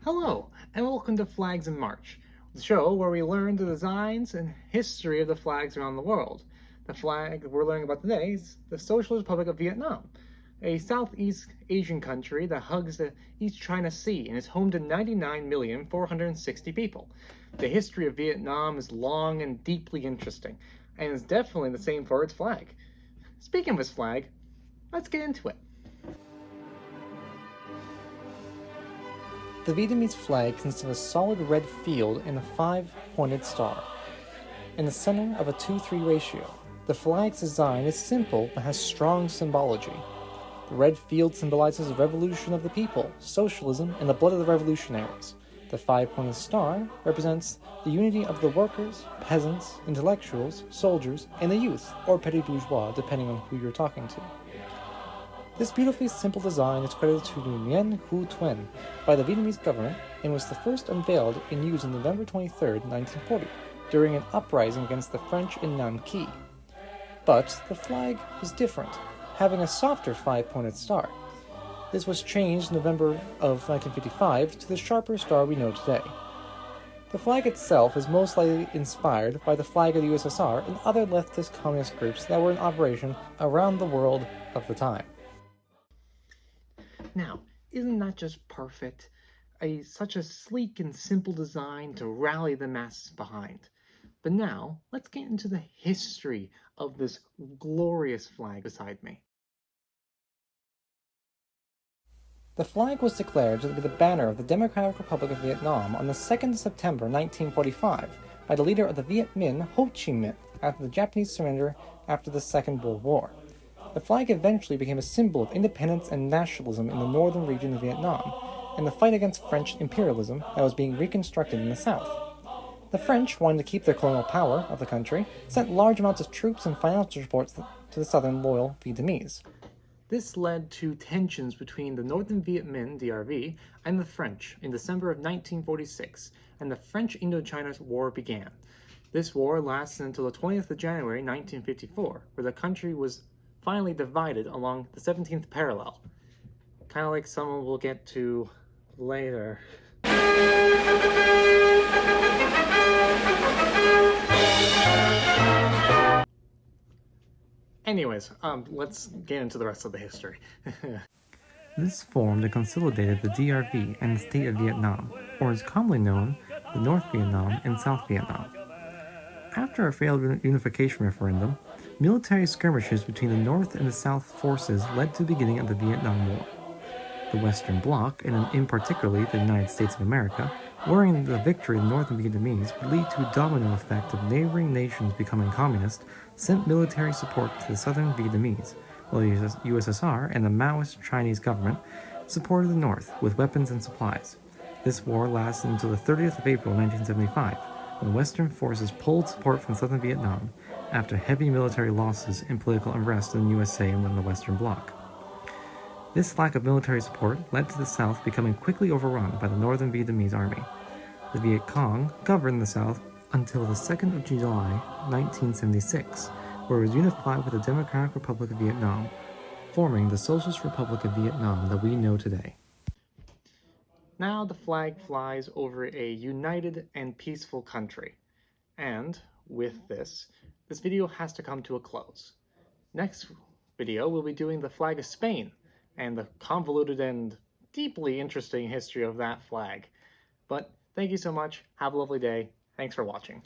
Hello, and welcome to Flags in March, the show where we learn the designs and history of the flags around the world. The flag we're learning about today is the Socialist Republic of Vietnam, a Southeast Asian country that hugs the East China Sea and is home to 99,460,000 people. The history of Vietnam is long and deeply interesting, and is definitely the same for its flag. Speaking of its flag, let's get into it. The Vietnamese flag consists of a solid red field and a 5-pointed star, in the center of a 2:3 ratio. The flag's design is simple but has strong symbology. The red field symbolizes the revolution of the people, socialism, and the blood of the revolutionaries. The 5-pointed star represents the unity of the workers, peasants, intellectuals, soldiers, and the youth, or petty bourgeois, depending on who you're talking to. This beautifully simple design is credited to Nguyen Hue Thuy by the Vietnamese government and was the first unveiled and used on November 23, 1940, during an uprising against the French in Nam Quy. But the flag was different, having a softer 5-pointed star. This was changed in November of 1955 to the sharper star we know today. The flag itself is most likely inspired by the flag of the USSR and other leftist communist groups that were in operation around the world of the time. Now, isn't that just perfect? Such a sleek and simple design to rally the masses behind. But now, let's get into the history of this glorious flag beside me. The flag was declared to be the banner of the Democratic Republic of Vietnam on the 2nd of September 1945 by the leader of the Viet Minh, Ho Chi Minh, after the Japanese surrender after the Second World War. The flag eventually became a symbol of independence and nationalism in the northern region of Vietnam, and the fight against French imperialism that was being reconstructed in the south. The French, wanting to keep their colonial power of the country, sent large amounts of troops and financial support to the southern loyal Vietnamese. This led to tensions between the Northern Viet Minh, DRV, and the French in December of 1946, and the French Indochina War began. This war lasted until the 20th of January 1954, where the country was finally divided along the 17th parallel. Kind of like someone we'll get to later. Anyways, let's get into the rest of the history. This formed and consolidated the DRV and the state of Vietnam, or is commonly known the North Vietnam and South Vietnam. After a failed unification referendum, military skirmishes between the North and the South forces led to the beginning of the Vietnam War. The Western Bloc, and in particular the United States of America, worrying that the victory of the Northern Vietnamese would lead to a domino effect of neighboring nations becoming communist, sent military support to the Southern Vietnamese, while the USSR and the Maoist Chinese government supported the North with weapons and supplies. This war lasted until the 30th of April 1975, when Western forces pulled support from Southern Vietnam after heavy military losses and political unrest in the USA and in the Western Bloc. This lack of military support led to the South becoming quickly overrun by the Northern Vietnamese army. The Viet Cong governed the South until the 2nd of July 1976, where it was unified with the Democratic Republic of Vietnam, forming the Socialist Republic of Vietnam that we know today. Now the flag flies over a united and peaceful country. And with this video has to come to a close. Next video, we'll be doing the flag of Spain and the convoluted and deeply interesting history of that flag. But thank you so much. Have a lovely day. Thanks for watching.